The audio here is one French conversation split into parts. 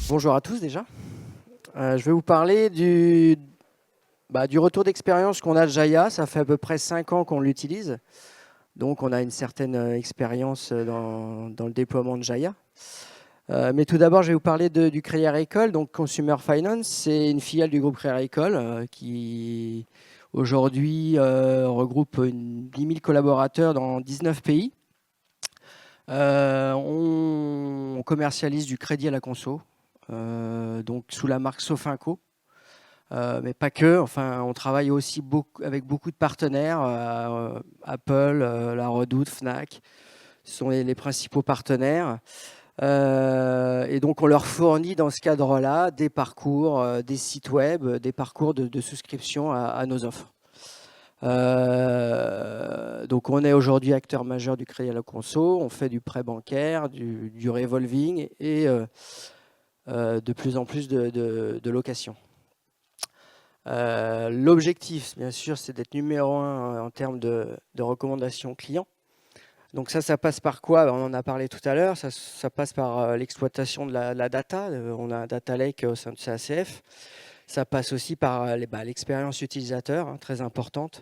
Bonjour à tous déjà. Je vais vous parler du retour d'expérience qu'on a de Jaya. Ça fait à peu près 5 ans qu'on l'utilise. Donc on a une certaine expérience dans le déploiement de Jaya. Mais tout d'abord, je vais vous parler du Crédit Agricole. Donc Consumer Finance, c'est une filiale du groupe Crédit Agricole qui aujourd'hui regroupe 10 000 collaborateurs dans 19 pays. On commercialise du crédit à la conso, donc sous la marque Sofinco. Mais pas que. Enfin, on travaille aussi avec beaucoup de partenaires. Apple, La Redoute, Fnac, ce sont les principaux partenaires. Et donc, on leur fournit dans ce cadre-là des parcours, des sites web, des parcours de souscription à nos offres. Donc, on est aujourd'hui acteur majeur du crédit à la conso. On fait du prêt bancaire, du revolving et de plus en plus de location. L'objectif, bien sûr, c'est d'être numéro 1 en termes de recommandations clients. Donc ça passe par quoi? On en a parlé tout à l'heure. Ça passe par l'exploitation de la data. On a un data lake au sein de CACF. Ça passe aussi par l'expérience utilisateur, très importante.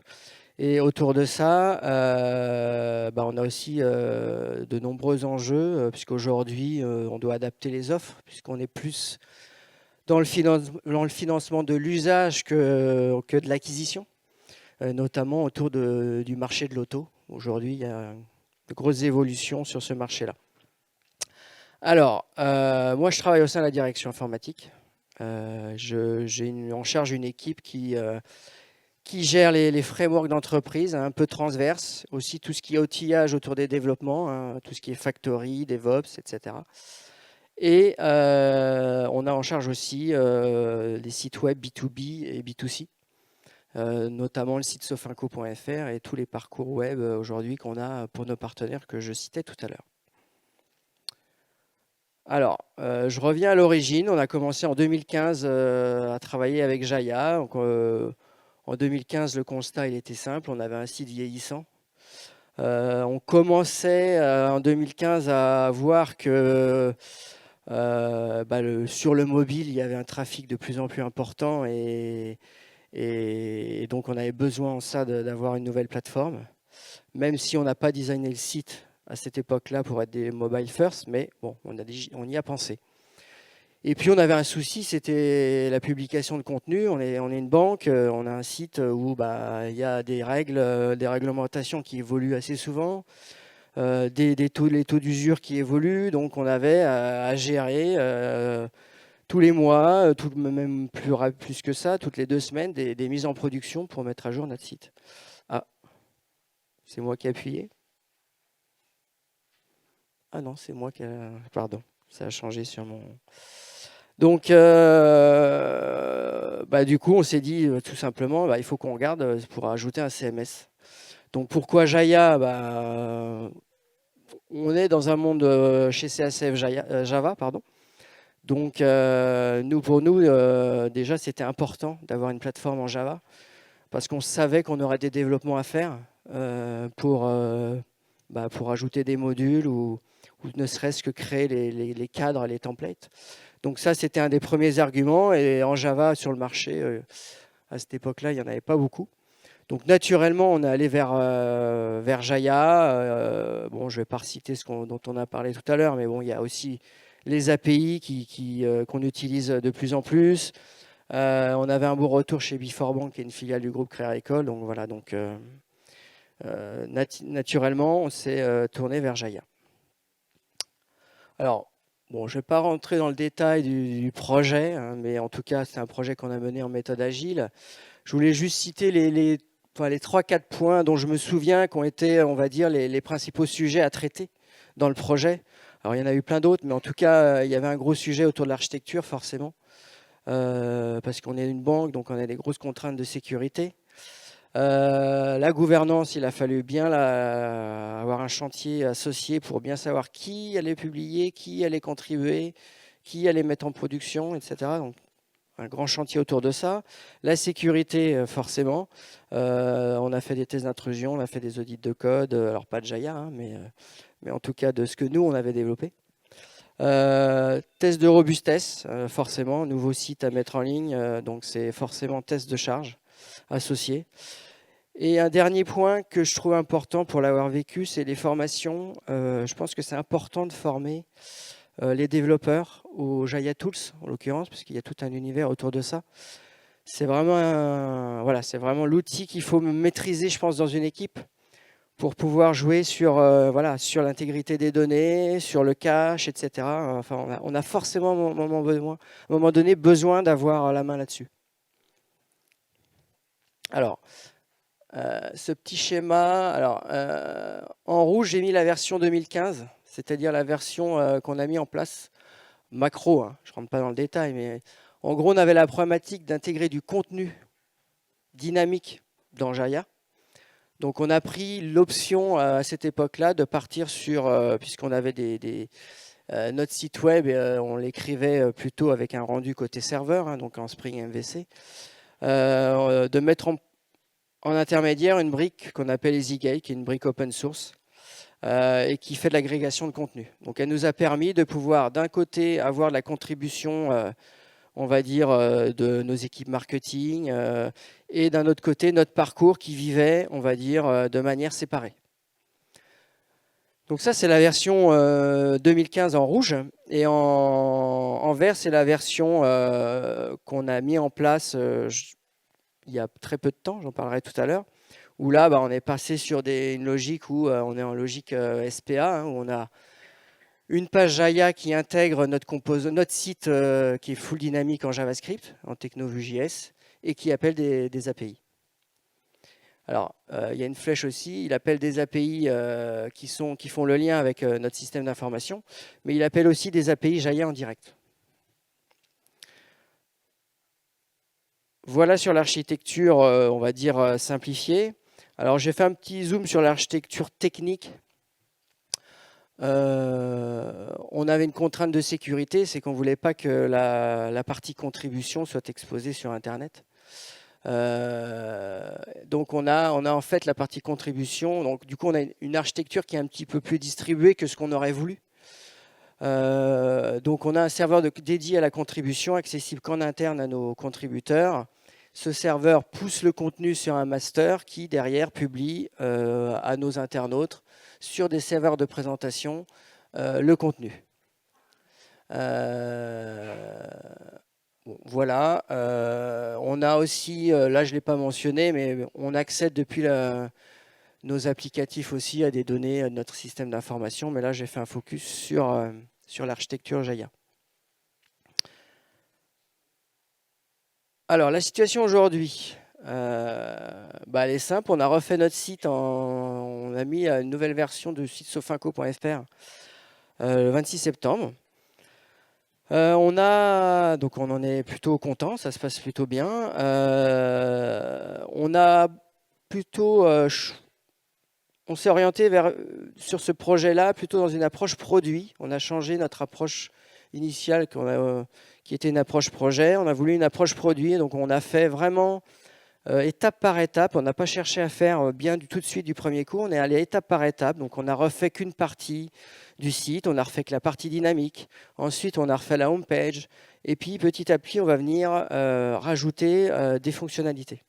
Et autour de ça, on a aussi de nombreux enjeux, puisqu'aujourd'hui, on doit adapter les offres, puisqu'on est plus dans le financement de l'usage que de l'acquisition, notamment autour du marché de l'auto. Aujourd'hui, il y a de grosses évolutions sur ce marché-là. Alors, moi, je travaille au sein de la direction informatique. J'ai en charge une équipe qui gère les frameworks d'entreprise, un peu transverse, aussi tout ce qui est outillage autour des développements, tout ce qui est factory, DevOps, etc. Et on a en charge aussi les sites web B2B et B2C, notamment le site sofinco.fr et tous les parcours web aujourd'hui qu'on a pour nos partenaires que je citais tout à l'heure. Alors, je reviens à l'origine. On a commencé en 2015 à travailler avec Jaya. Donc, en 2015, le constat il était simple. On avait un site vieillissant. On commençait en 2015 à voir que sur le mobile, il y avait un trafic de plus en plus important et donc on avait besoin en ça d'avoir une nouvelle plateforme, même si on n'a pas designé le site à cette époque-là pour être des mobile first, mais bon, on y a pensé. Et puis on avait un souci, c'était la publication de contenu. On est une banque, on a un site où il y a des règles, des réglementations qui évoluent assez souvent. Les taux d'usure qui évoluent, donc on avait à gérer tous les mois, même plus que ça, toutes les 2 semaines, des mises en production pour mettre à jour notre site. Ah, c'est moi qui ai appuyé. Ah non, c'est moi qui ai... Pardon, ça a changé sur mon... Donc, du coup, on s'est dit tout simplement, il faut qu'on regarde pour ajouter un CMS. Donc, pourquoi Jaya? On est dans un monde chez CACF Java, pardon. Donc, pour nous, déjà, c'était important d'avoir une plateforme en Java parce qu'on savait qu'on aurait des développements à faire pour ajouter des modules ou ne serait-ce que créer les cadres, les templates. Donc ça, c'était un des premiers arguments. Et en Java, sur le marché, à cette époque-là, il n'y en avait pas beaucoup. Donc naturellement, on est allé vers Jaya. Je ne vais pas reciter dont on a parlé tout à l'heure, mais bon, il y a aussi les API qu'on utilise de plus en plus. On avait un beau retour chez Before qui est une filiale du groupe Crédit Agricole. Donc voilà, naturellement, on s'est tourné vers Jaya. Alors, je ne vais pas rentrer dans le détail du projet, mais en tout cas, c'est un projet qu'on a mené en méthode agile. Je voulais juste citer les 3-4 points dont je me souviens qui ont été, on va dire, les principaux sujets à traiter dans le projet. Alors, il y en a eu plein d'autres, mais en tout cas, il y avait un gros sujet autour de l'architecture, forcément, parce qu'on est une banque, donc on a des grosses contraintes de sécurité. La gouvernance, il a fallu bien avoir un chantier associé pour bien savoir qui allait publier, qui allait contribuer, qui allait mettre en production, etc. Donc, un grand chantier autour de ça. La sécurité, forcément. On a fait des tests d'intrusion, on a fait des audits de code, alors pas de Jaya, mais en tout cas de ce que nous, on avait développé. Test de robustesse, forcément, nouveau site à mettre en ligne, donc c'est forcément test de charge associé. Et un dernier point que je trouve important pour l'avoir vécu, c'est les formations. Je pense que c'est important de former les développeurs au Jaya Tools, en l'occurrence, parce qu'il y a tout un univers autour de ça. C'est vraiment, voilà, c'est vraiment l'outil qu'il faut maîtriser, je pense, dans une équipe pour pouvoir jouer sur, voilà, sur l'intégrité des données, sur le cache, etc. Enfin, on a forcément, à un moment donné, besoin d'avoir la main là-dessus. Alors, ce petit schéma, alors, en rouge, j'ai mis la version 2015, c'est-à-dire la version qu'on a mis en place, macro, hein, je ne rentre pas dans le détail, mais en gros, on avait la problématique d'intégrer du contenu dynamique dans Jaya. Donc on a pris l'option à cette époque-là de partir sur, puisqu'on avait notre site web, on l'écrivait plutôt avec un rendu côté serveur, hein, donc en Spring MVC, de mettre en intermédiaire une brique qu'on appelle EasyGate, qui est une brique open source, et qui fait de l'agrégation de contenu. Donc elle nous a permis de pouvoir d'un côté avoir de la contribution on va dire, de nos équipes marketing, et d'un autre côté, notre parcours qui vivait, on va dire, de manière séparée. Donc ça, c'est la version 2015 en rouge, et en vert, c'est la version qu'on a mis en place il y a très peu de temps, j'en parlerai tout à l'heure, où là, on est passé sur une logique où on est en logique SPA, hein, où on a une page Jaya qui intègre notre site qui est full dynamique en JavaScript, en TechnoVue.js, et qui appelle des API. Alors, il y a une flèche aussi, il appelle des API qui font le lien avec notre système d'information, mais il appelle aussi des API Jaya en direct. Voilà sur l'architecture, on va dire, simplifiée. Alors, j'ai fait un petit zoom sur l'architecture technique. On avait une contrainte de sécurité, c'est qu'on ne voulait pas que la partie contribution soit exposée sur Internet. Donc on a en fait la partie contribution. Donc du coup, on a une architecture qui est un petit peu plus distribuée que ce qu'on aurait voulu. Donc on a un serveur dédié à la contribution, accessible qu'en interne à nos contributeurs. Ce serveur pousse le contenu sur un master qui, derrière, publie à nos internautes sur des serveurs de présentation le contenu. Bon, voilà. On a aussi, là je ne l'ai pas mentionné, mais on accède depuis nos applicatifs aussi à des données de notre système d'information. Mais là, j'ai fait un focus sur l'architecture Jaya. Alors, la situation aujourd'hui, elle est simple. On a refait notre site, on a mis une nouvelle version du site sofinco.fr le 26 septembre. Donc on en est plutôt content, ça se passe plutôt bien. On a plutôt, on s'est orienté sur ce projet-là plutôt dans une approche produit. On a changé notre approche initiale qui était une approche projet. On a voulu une approche produit, donc on a fait vraiment étape par étape. On n'a pas cherché à faire bien tout de suite du premier coup. On est allé étape par étape. Donc on a refait qu'une partie du site, on a refait que la partie dynamique. Ensuite, on a refait la home page. Et puis petit à petit, on va venir rajouter des fonctionnalités.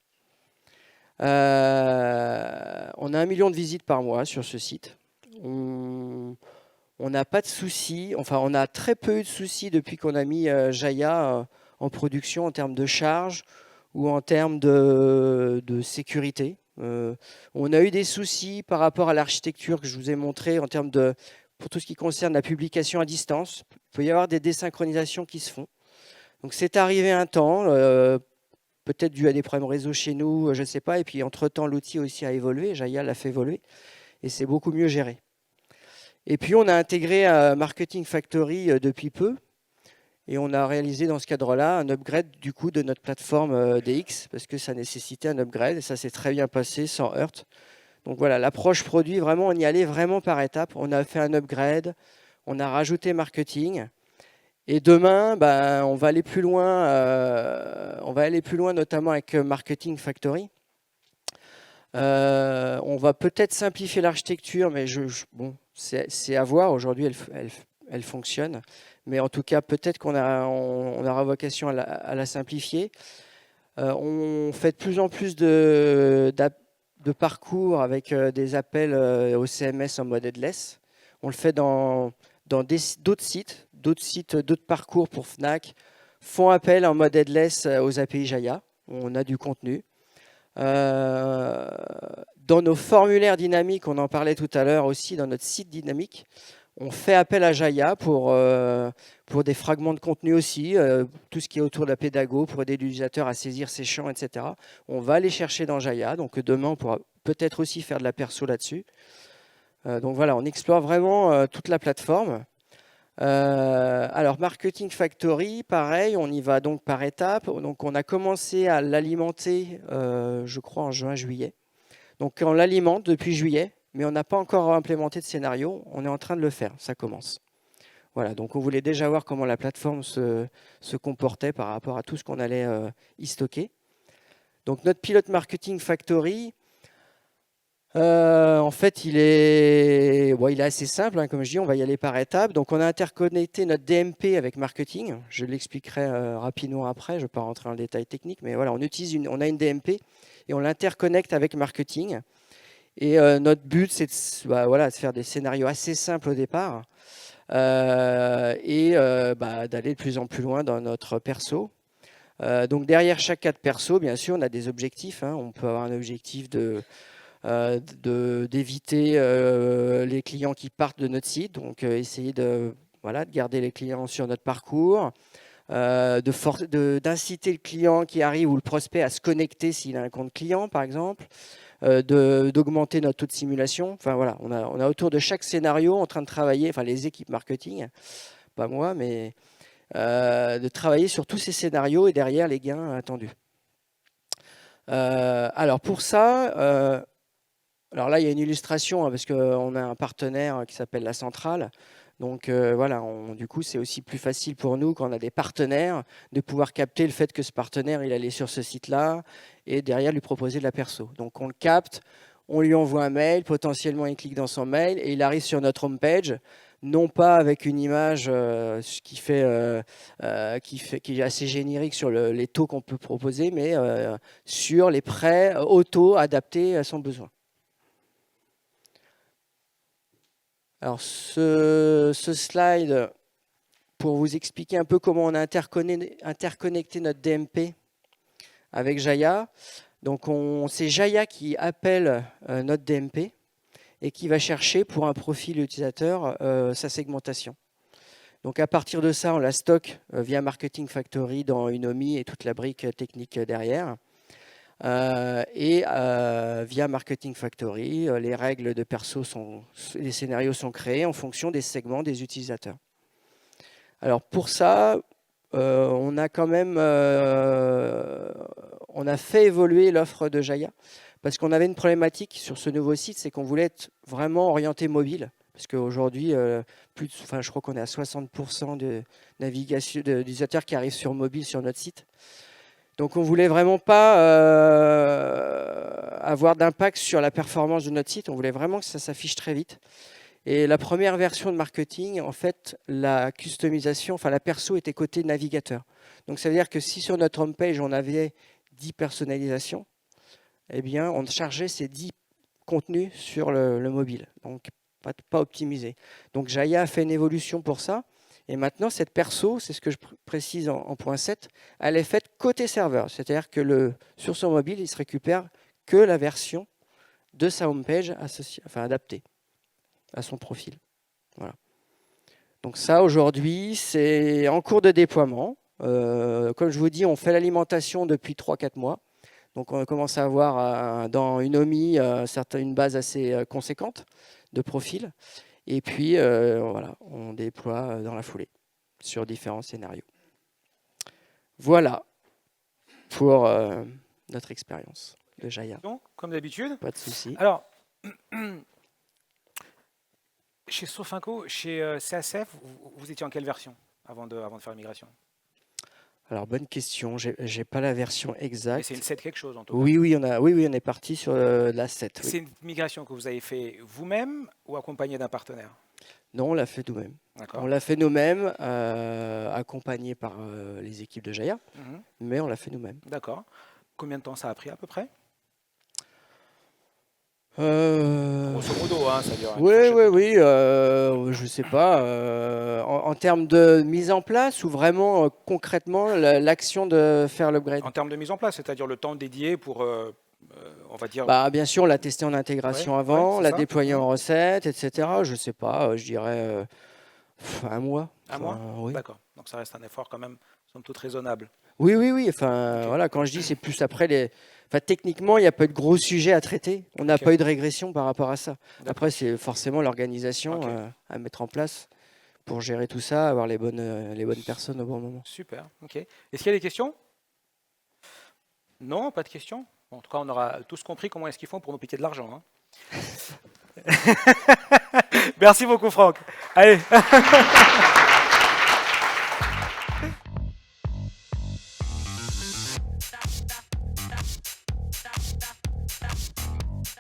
On a 1 million de visites par mois sur ce site. On n'a pas de soucis, enfin on a très peu eu de soucis depuis qu'on a mis Jaya en production en termes de charge ou en termes de sécurité. On a eu des soucis par rapport à l'architecture que je vous ai montré en termes de, pour tout ce qui concerne la publication à distance. Il peut y avoir des désynchronisations qui se font. Donc c'est arrivé un temps, peut-être dû à des problèmes réseau chez nous, je ne sais pas. Et puis entre-temps, l'outil aussi a évolué, Jaya l'a fait évoluer et c'est beaucoup mieux géré. Et puis on a intégré Marketing Factory depuis peu. Et on a réalisé dans ce cadre-là un upgrade du coup de notre plateforme DX parce que ça nécessitait un upgrade et ça s'est très bien passé sans heurts. Donc voilà, l'approche produit, vraiment, on y allait vraiment par étapes. On a fait un upgrade, on a rajouté marketing. Et demain, on va aller plus loin. On va aller plus loin, notamment avec Marketing Factory. On va peut-être simplifier l'architecture, mais bon, c'est à voir. Aujourd'hui, elle fonctionne. Mais en tout cas, peut-être on aura vocation à la simplifier. On fait de plus en plus de parcours avec des appels au CMS en mode headless. On le fait dans d'autres sites, d'autres parcours pour Fnac font appel en mode headless aux API Jaya. On a du contenu. Dans nos formulaires dynamiques, on en parlait tout à l'heure aussi, dans notre site dynamique, on fait appel à Jaya pour des fragments de contenu aussi, tout ce qui est autour de la pédago, pour aider l'utilisateur à saisir ses champs, etc. On va les chercher dans Jaya, donc demain on pourra peut-être aussi faire de la perso là-dessus. Donc voilà, on explore vraiment toute la plateforme. Alors Marketing Factory, pareil, on y va donc par étapes. Donc on a commencé à l'alimenter, je crois, en juin-juillet. Donc on l'alimente depuis juillet, mais on n'a pas encore implémenté de scénario. On est en train de le faire, ça commence. Voilà, donc on voulait déjà voir comment la plateforme se comportait par rapport à tout ce qu'on allait y stocker. Donc notre pilote Marketing Factory, en fait, il est assez simple, hein, comme je dis, on va y aller par étapes. Donc, on a interconnecté notre DMP avec marketing. Je l'expliquerai rapidement après, je ne vais pas rentrer dans le détail technique, mais voilà, on a une DMP et on l'interconnecte avec marketing. Et notre but, c'est de faire des scénarios assez simples au départ et d'aller de plus en plus loin dans notre perso. Donc, derrière chaque cas de perso, bien sûr, on a des objectifs. Hein. On peut avoir un objectif d'éviter les clients qui partent de notre site, donc essayer de garder les clients sur notre parcours, d'inciter le client qui arrive ou le prospect à se connecter s'il a un compte client, par exemple, d'augmenter notre taux de simulation. Enfin voilà, on a autour de chaque scénario en train de travailler, enfin les équipes marketing, pas moi, mais de travailler sur tous ces scénarios et derrière les gains attendus. Alors pour ça, alors là, il y a une illustration hein, parce qu'on a un partenaire qui s'appelle La Centrale. Donc voilà, du coup, c'est aussi plus facile pour nous quand on a des partenaires de pouvoir capter le fait que ce partenaire, il allait sur ce site-là et derrière lui proposer de la perso. Donc on le capte, on lui envoie un mail, potentiellement il clique dans son mail et il arrive sur notre homepage, non pas avec une image qui est assez générique sur les taux qu'on peut proposer, mais sur les prêts auto adaptés à son besoin. Alors, ce slide, pour vous expliquer un peu comment on a interconnecté notre DMP avec Jaya. Donc, c'est Jaya qui appelle notre DMP et qui va chercher pour un profil utilisateur sa segmentation. Donc, à partir de ça, on la stocke via Marketing Factory dans Unomi et toute la brique technique derrière. Via Marketing Factory, les règles de perso les scénarios sont créés en fonction des segments des utilisateurs. Alors pour ça, on a quand même on a fait évoluer l'offre de Jaya parce qu'on avait une problématique sur ce nouveau site, c'est qu'on voulait être vraiment orienté mobile. Parce qu'aujourd'hui, je crois qu'on est à 60% de navigation d'utilisateurs qui arrivent sur mobile sur notre site. Donc on ne voulait vraiment pas avoir d'impact sur la performance de notre site. On voulait vraiment que ça s'affiche très vite. Et la première version de marketing, en fait, la customisation, enfin la perso était côté navigateur. Donc ça veut dire que si sur notre homepage, on avait 10 personnalisations, eh bien, on chargeait ces 10 contenus sur le mobile. Donc pas optimisé. Donc Jaya a fait une évolution pour ça. Et maintenant, cette perso, c'est ce que je précise en point 7, elle est faite côté serveur. C'est-à-dire que sur son mobile, il se récupère que la version de sa homepage adaptée à son profil. Voilà. Donc ça, aujourd'hui, c'est en cours de déploiement. Comme je vous dis, on fait l'alimentation depuis 3-4 mois. Donc on commence à avoir dans Unomi une base assez conséquente de profils. Et puis, voilà, on déploie dans la foulée sur différents scénarios. Voilà pour notre expérience de Jaya. Donc, comme d'habitude. Pas de souci. Alors, chez Sofinco, chez CACF, vous étiez en quelle version avant de faire la migration? Alors, bonne question. Je n'ai pas la version exacte. C'est une 7 quelque chose en tout cas. Oui, on est parti sur la 7. C'est une migration que vous avez fait vous-même ou accompagné d'un partenaire? Non, on l'a fait nous-mêmes. On D'accord. l'a fait nous-mêmes, accompagné par les équipes de Jaya, Mhm. mais on l'a fait nous-mêmes. D'accord. Combien de temps ça a pris à peu près? Grosso modo, hein, ça dure une Oui, fourchette oui, de temps. oui, je sais pas. En termes de mise en place ou vraiment concrètement l'action de faire l'upgrade? En termes de mise en place, c'est-à-dire le temps dédié pour, on va dire, Bah, bien sûr, on l'a testé en ouais, intégration ouais, avant, c'est l'a ça. déployé Mhm. en recette, etc. Je sais pas, je dirais un mois. Un mois? Enfin, oui. D'accord. Donc ça reste un effort quand même, somme toute raisonnable. Oui, oui, oui. Enfin, Ok, voilà, quand je dis c'est plus après les. Enfin, techniquement, il n'y a pas eu de gros sujets à traiter. On n'a ok, pas eu de régression par rapport à ça. Après, d'accord. c'est forcément l'organisation Ok, à mettre en place pour gérer tout ça, avoir les bonnes personnes au bon moment. super. Ok. Est-ce qu'il y a des questions? Non, pas de questions? Bon, en tout cas, on aura tous compris comment est-ce qu'ils font pour nous piquer de l'argent, hein. Merci beaucoup, Franck. Allez.